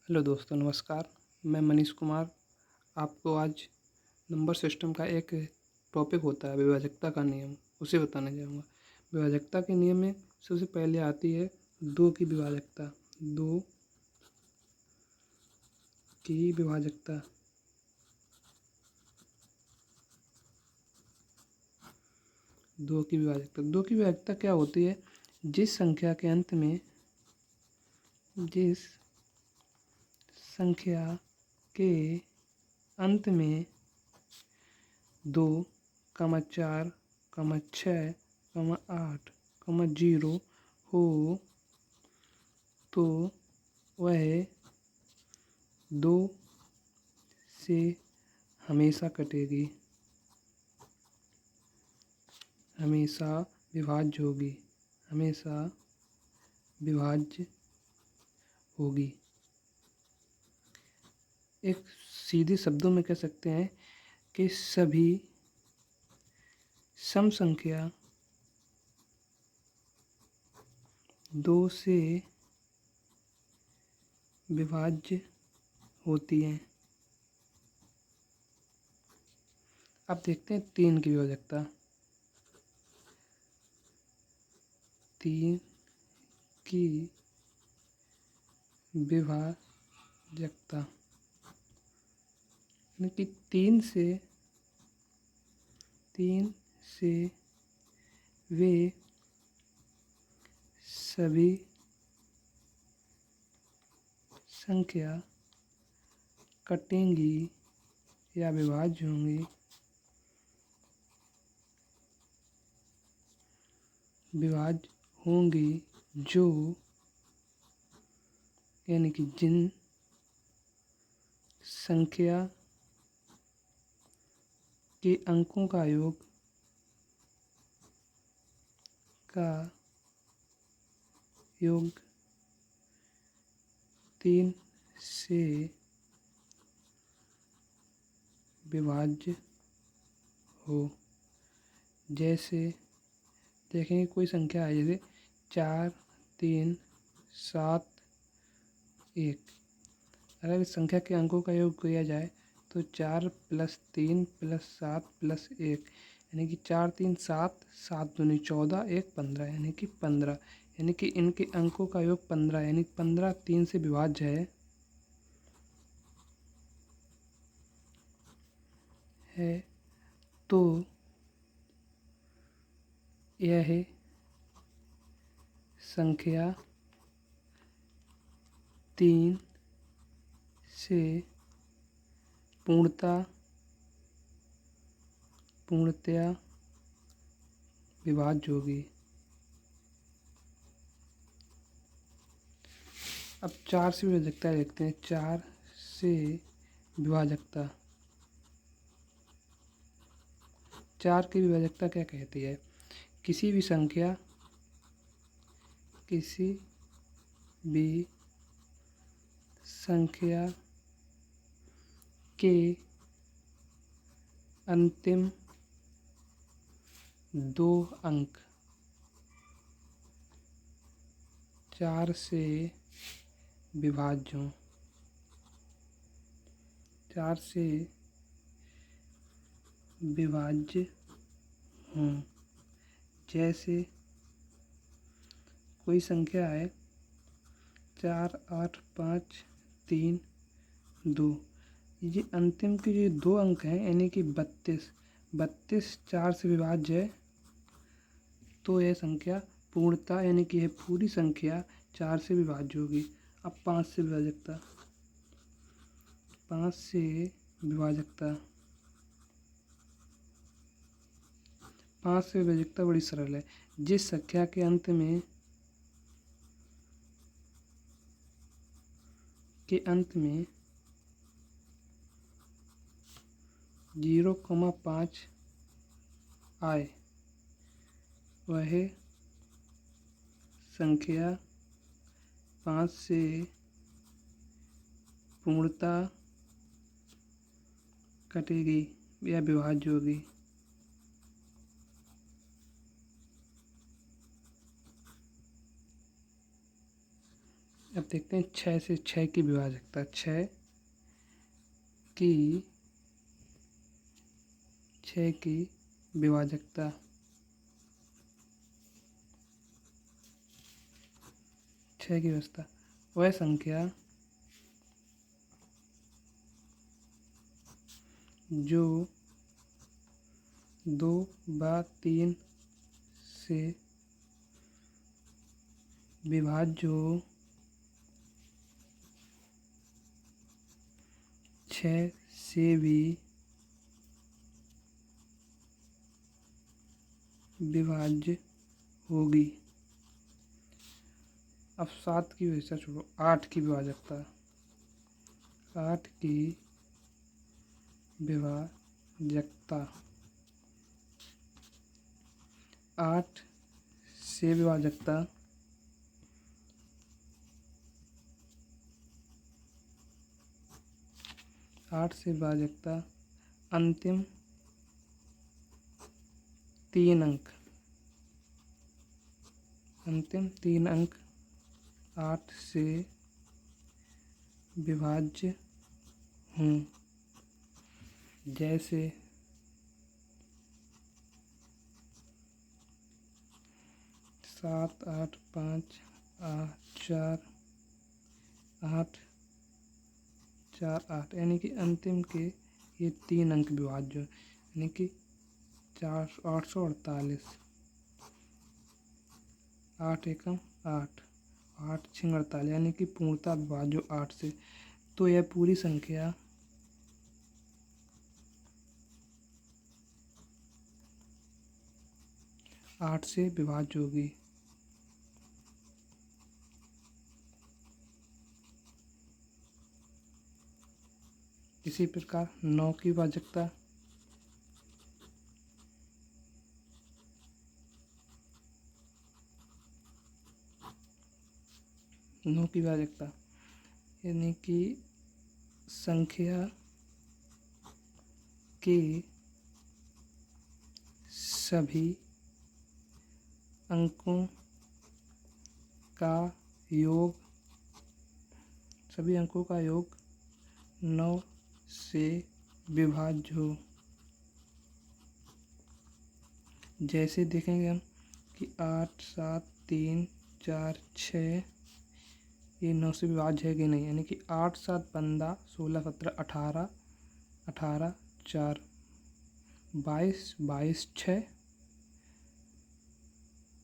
Hello दोस्तों, नमस्कार। मैं मनीष कुमार आपको आज नंबर सिस्टम का एक टॉपिक होता है विभाजकता का नियम, उसे बताने जाऊंगा। विभाजकता के नियम में सबसे पहले आती है दो की विभाजकता। दो की विभाजकता दो की विभाजकता क्या होती है? जिस संख्या के अंत में 2, 4, 6, 8, 0 हो तो वह 2 से हमेशा कटेगी, हमेशा विभाज्य होगी। एक सीधे शब्दों में कह सकते हैं कि सभी सम संख्या 2 से विभाज्य होती हैं। अब देखते हैं 3 की विभाजकता। 3 की विभाजकता यानी कि 3 से वे सभी संख्या कटेंगी या विभाज्य होंगी जो यानी कि जिन संख्या के अंकों का योग 3 से विभाज्य हो। जैसे देखेंगे कोई संख्या है, जैसे 4, 3, 7, 1। अगर इस संख्या के अंकों का योग किया जाए तो 4 + 3 + 7 + 1 यानी कि 4, 3, 7, 7 दूनी 14, 1 15 यानी कि 15। यानी कि इनके अंकों का योग 15 यानी 15 3 से विभाज्य है तो यह संख्या 3 से पूर्णतया विभाज्य होगी। अब 4 से विभाजकता देखते हैं। 4 से विभाजकता 4 की विभाजकता क्या कहती है? किसी भी संख्या के अंतिम 2 अंक 4 से विभाज्य हों। 4 से विभाज्य हों। जैसे कोई संख्या है 4, 8, 5, 3, 2। ये अंतिम के जो 2 अंक हैं यानी कि 32 4 से विभाज्य है तो यह संख्या पूर्णता यानी कि यह पूरी संख्या 4 से विभाज्य होगी। अब 5 से विभाजकता 5 से विभाजकता बड़ी सरल है। जिस संख्या के अंत में 0,5 आए वह संख्या 5 से पूर्णता कटेगी या विभाज्य होगी। अब देखते हैं 6 से 6 की विभाजकता। 6 की विभाजकता। छः की व्यवस्था। वह संख्या जो 2/3 से विभाज्य हो, 6 से भी विभाज्य होगी। अब 7 की व्यवस्था छोड़ो, 8 की विभाजकता। 8 की विभाजकता। 8 से विभाजकता। 8 से विभाजकता। अंतिम 3 अंक। अंतिम 3 अंक 8 से विभाज्य हूँ। जैसे 7, 8, 5, 4, 8, 4, 8, यानी कि अंतिम के ये 3 अंक विभाज्य, यानी कि 848। 8 एकम 8, 8 छः 48, यानी कि पूर्णता विभाज्य 8 से। तो यह पूरी संख्या 8 से विभाज्य होगी। इसी प्रकार 9 की विभाजकता। 9 की विभाजकता, यानी कि संख्या के सभी अंकों का योग। सभी अंकों का योग 9 से विभाज्य हो। जैसे देखेंगे हम कि 8, 7, 3, 4, 6 ये 9 से विभाज्य है कि नहीं, यानी कि 8, 7, 15, 16, 17, 18, 18, 4, 22, 22, 6,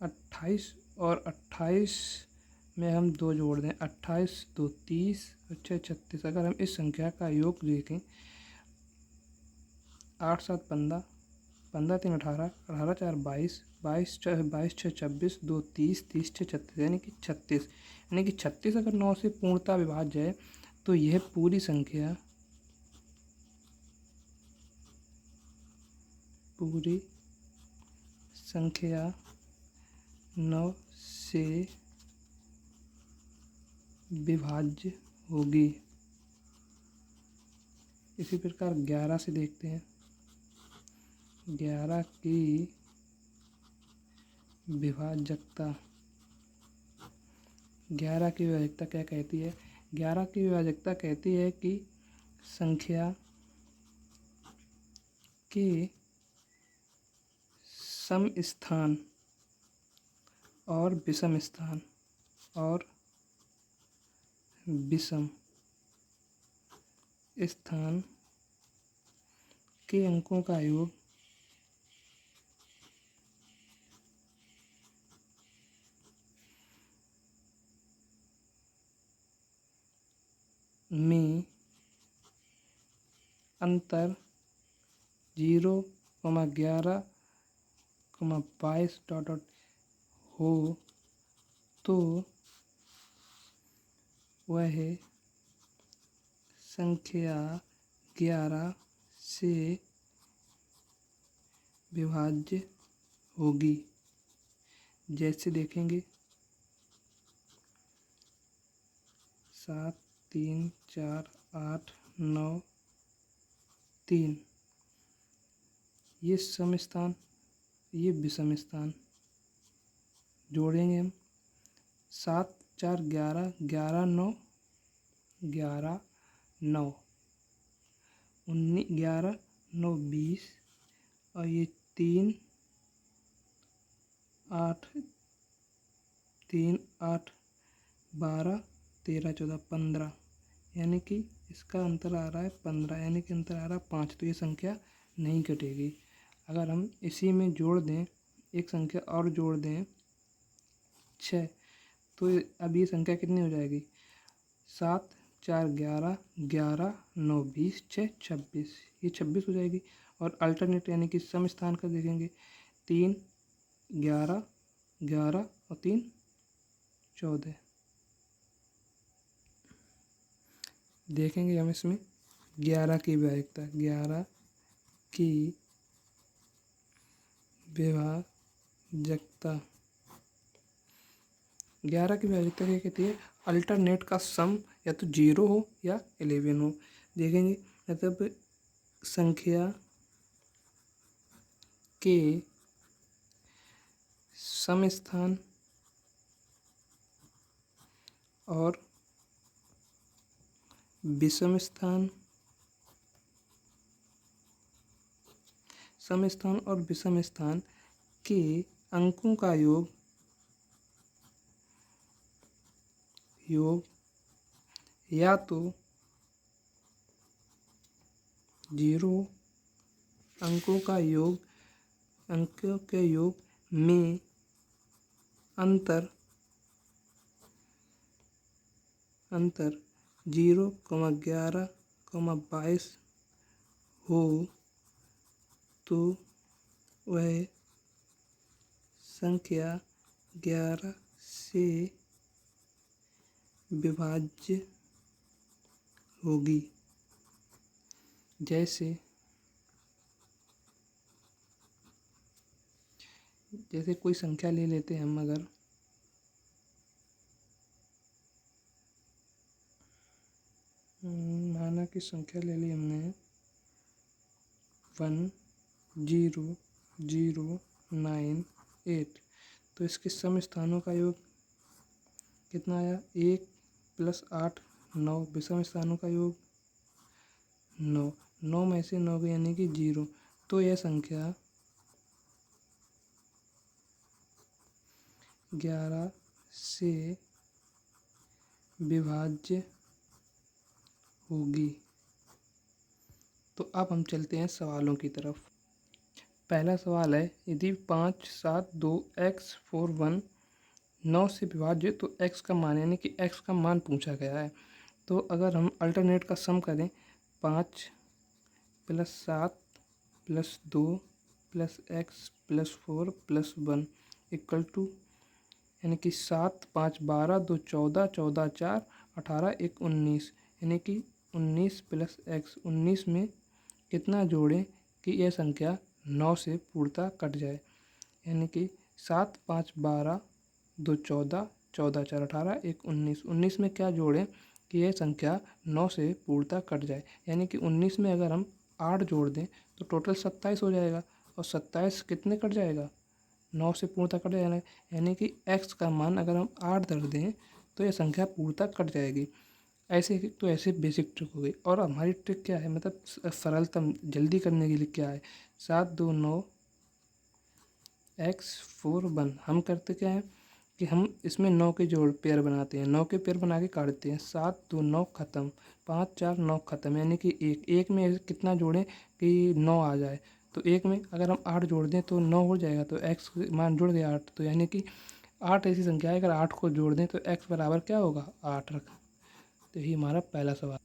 28 और 28 में हम 2 जोड़ दें, 28, 2, 30 और 6, 36। अगर हम इस संख्या का योग देखें, 8, 7, 15, 15, 3, 18, 18, 4, 22, 22, 22, 6, 26, 2, 30, 30, 6, 36, यानी कि 36। यानी कि 36 अगर 9 से पूर्णता विभाज्य है तो यह पूरी संख्या पूरी संख्या 9 से विभाज्य होगी। इसी प्रकार 11 से देखते हैं। 11 की विभाजकता। 11 की विभाजकता क्या कहती है? 11 की विभाजकता कहती है कि संख्या के सम स्थान और विषम स्थान और विषम स्थान के अंकों का योग में अंतर 0,11, 22 डॉट डॉट हो तो वह संख्या 11 से विभाज्य होगी। जैसे देखेंगे 7, 3, 4, 8, 9, 3, ये सम स्थान, ये विषम स्थान। जोड़ेंगे हम 7 चार 11, 11 9, 11 9, 19, 11 9 20, और ये 3 8, 3 8 12 13 14 15, यानी कि इसका अंतर आ रहा है 15, यानी कि अंतर आ रहा है 5। तो ये संख्या नहीं कटेगी। अगर हम इसी में जोड़ दें, एक संख्या और जोड़ दें 6, तो अब ये संख्या कितनी हो जाएगी? 7 4 11, 11 9 20, 6 26, ये 26 हो जाएगी। और अल्टरनेट यानी कि सम स्थान का देखेंगे, 3 11 11 और 3 14। देखेंगे हम इसमें 11 की विभाज्यता, 11 की विभाज्यता, 11 की विभाज्यता क्या कहती है? अल्टरनेट का सम या तो 0 हो या 11 हो। देखेंगे मतलब संख्या के सम स्थान और विषम स्थान, सम स्थान और विषम स्थान के अंकों का योग या तो 0, अंकों के योग में अंतर 0, 11, 22 हो तो वह संख्या 11 से विभाज्य होगी। जैसे कोई संख्या ले लेते हैं हम, अगर माना कि संख्या ले ली हमने 1 0 0 9 8, तो इसके सम स्थानों का योग कितना आया? 1 + 8 9, विषम स्थानों का योग 9, 9 में से 9 गए यानी कि 0। तो यह संख्या 11 से विभाज्य होगी। तो अब हम चलते हैं सवालों की तरफ। पहला सवाल है, यदि 5 7 2 x 4 1 9 से विभाज्य तो x का मान, यानी कि x का मान पूछा गया है। तो अगर हम अल्टरनेट का सम करें, 5 + 7 + 2 + x + 4 + 1 = यानी कि 7 5 12 2 14 14 4 18 1 19, यानी कि 19 + x, 19 में कितना जोड़ें कि यह संख्या 9 से पूर्णतः कट जाए? यानी कि 7 5 12 2 14 14 4 18 1 19, 19 में क्या जोड़ें कि यह संख्या 9 से पूर्णतः कट जाए? यानी कि 19 में अगर हम 8 जोड़ दें तो टोटल 27 हो जाएगा, और 27 कितने कट जाएगा? 9 से पूर्णतः कट जाएगा। यानी कि x का मान अगर हम 8 धर दें तो यह संख्या पूर्णतः कट जाएगी। ऐसे बेसिक ट्रिक हो गई। और हमारी ट्रिक क्या है, मतलब सरलतम जल्दी करने के लिए क्या है? 7 2 9 x 4 1, हम करते क्या है कि हम इसमें 9 के जोड़ पेयर बनाते हैं, 9 के पेयर बना के काटते हैं। 7 2 9 खत्म, 5 4 9 खत्म, यानी कि एक में कितना जोड़ें कि 9 आ जाए? तो एक में अगर हम 8 जोड़ दें तो 9 हो जाएगा, तो x मान जुड़ गया 8। तो यानी कि 8 ऐसी संख्या है, अगर 8 को जोड़ दें तो x बराबर क्या होगा? 8 रखा। तो यही हमारा पहला सवाल।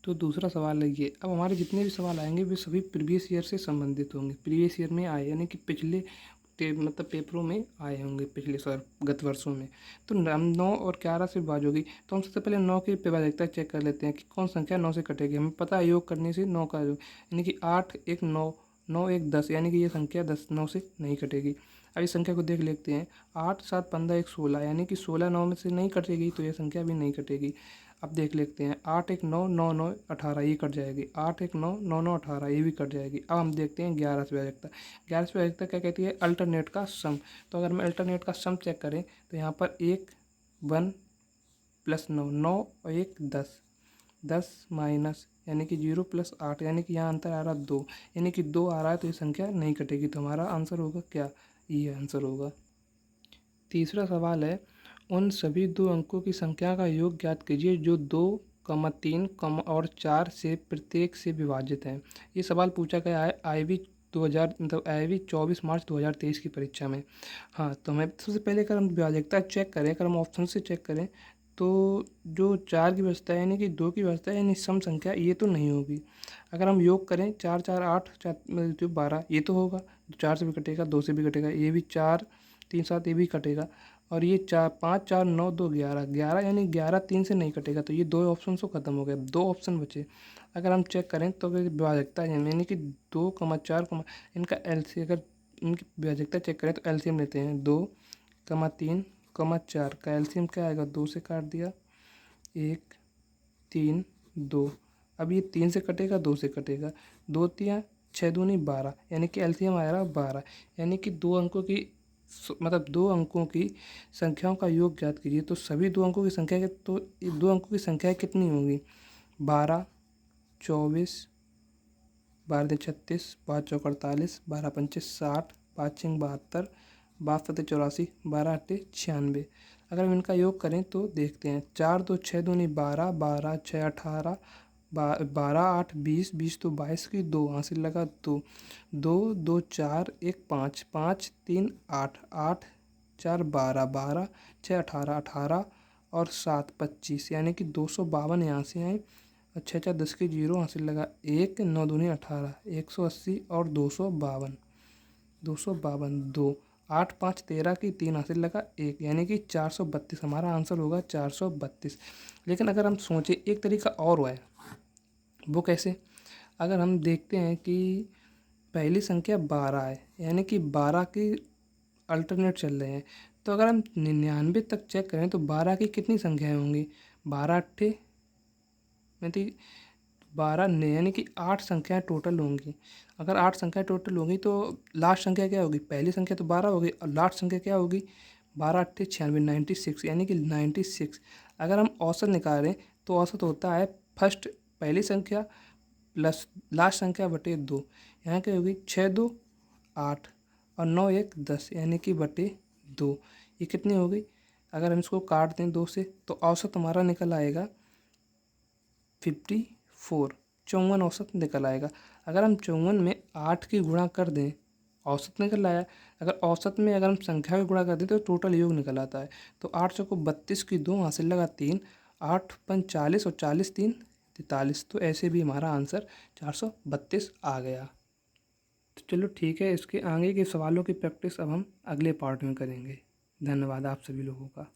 तो दूसरा सवाल है ये। अब हमारे जितने भी सवाल आएंगे वे सभी प्रीवियस ईयर से संबंधित होंगे, प्रीवियस ईयर में आए, यानी कि पिछले मतलब पेपरों में आए होंगे, पिछले गत वर्षों में। तो हम 9 और 11 से विभाज्य होगी, तो हम सबसे पहले 9 की विभाज्यता चेक कर लेते हैं कि कौन संख्या 9 से कटेगी। हमें पता है योग करने से 9 का योग, यानी कि 8 1 9, 9 1 10, यानी कि ये संख्या 9 से नहीं कटेगी। अब इस संख्या को देख लेते हैं, 8 7 15 1 16, यानी कि 16 9 में से नहीं कटेगी, तो यह संख्या भी नहीं कटेगी। अब देख लेते हैं, 8 1 9 9 9 18, ये कट जाएगी। 8 1 9 9 9 18, ये भी कट जाएगी। अब हम देखते हैं 11 से विभाज्यता। 11 से विभाज्यता क्या कहती है? अल्टरनेट का सम। तो अगर हम अल्टरनेट का सम चेक करें तो यहाँ पर 1 1 + 9, 9 और 1 10, 10 माइनस यानी कि 0 + 8 यानी कि यहाँ अंतर आ रहा 2, यानी कि 2 आ रहा है तो ये संख्या नहीं कटेगी। तो हमारा आंसर होगा क्या, ये आंसर होगा। तीसरा सवाल है, उन सभी 2 अंकों की संख्या का योग ज्ञात कीजिए जो 2, 3 और 4 से प्रत्येक से विभाजित हैं। ये सवाल पूछा गया है आईवी 2000 मतलब आईवी 24 मार्च 2023 की परीक्षा में। हाँ, तो हमें सबसे पहले अगर हम विभाजकता चेक करें, अगर हम ऑप्शन से चेक करें तो जो 4 की व्यवस्था है यानी कि 2 की व्यवस्था है यानी सम संख्या, ये तो नहीं होगी। अगर हम योग करें 4 4 8 4 जो 12, ये तो होगा, 4 से भी कटेगा, 2 से भी कटेगा, ये भी 4 3 7 ये भी कटेगा। और ये 4 5 4 9 2 11 11 यानी 11 3 से नहीं कटेगा, तो ये 2 ऑप्शन तो खत्म हो गए, 2 ऑप्शन बचे। अगर हम चेक करें तो अगर विभाजकता यानी कि 2, 4, इनका एलसी अगर इनकी विभाजकता चेक करें तो एलसीएम लेते हैं। 2, 3, 4 का एलसीएम क्या आएगा, 2 से काट दिया, 1 3 2। अब ये 3 से कटेगा, 2 से कटेगा, 2 3 6 दूनी 12 यानी कि एलसीएम आएगा 12। यानी कि 2 अंकों की मतलब 2 अंकों की संख्याओं का योग ज्ञात कीजिए। तो सभी 2 अंकों की संख्या के तो 2 अंकों की संख्या कितनी होगी, 12 24, 12 36, 5 चौक 48, 12 पंचे 60, 5 छंग 72, 12 84, 12 8 96। अगर हम इनका योग करें तो देखते हैं, 4 2 6 दूनी 12, 12 6 18, 12 8 20, 20 तो 22 की 2 हासिल लगा 2, 2 2 4 1 5, 5 3 8, 8 4 12, 12 6 18, 18 और 7 25 यानी कि 252 यहाँ से आए। अच्छा 10 के 0 हासिल लगा 1, 9 दूनी 18, 180 और 252, 2 8 5 13 की 3 हासिल लगा 1 यानी कि 432 हमारा आंसर होगा 432। लेकिन अगर हम सोचें एक तरीका और है, वो कैसे, अगर हम देखते हैं कि पहली संख्या 12 है यानी कि 12 की अल्टरनेट चल रहे हैं, तो अगर हम 99 तक चेक करें तो 12 की कितनी संख्याएं होंगी, 12 अट्ठे मतलब 12 यानी कि 8 संख्याएं टोटल होंगी। अगर 8 संख्याएं टोटल होंगी तो लास्ट संख्या क्या होगी, पहली संख्या तो 12 होगी और लास्ट संख्या क्या होगी, 12 अट्ठे 96, 96 यानी कि 96। अगर हम औसत निकालें तो औसत होता है फर्स्ट पहली संख्या प्लस लास्ट संख्या बटे 2, यहाँ क्या होगी 6 2 8 और 9 1 10 यानी कि बटे 2। ये कितनी होगी, अगर हम इसको काट दें 2 से तो औसत हमारा निकल आएगा 54, 54 औसत निकल आएगा। अगर हम 54 में 8 की गुणा कर दें, औसत निकल आया। अगर औसत में अगर हम संख्या का गुणा कर दें तो टोटल योग निकल आता है। तो 8 चौको 32 की 2 हासिल लगा 3, 8 5 40 और 40 3 43। तो ऐसे भी हमारा आंसर 432 आ गया। तो चलो ठीक है, इसके आगे के सवालों की प्रैक्टिस अब हम अगले पार्ट में करेंगे। धन्यवाद आप सभी लोगों का।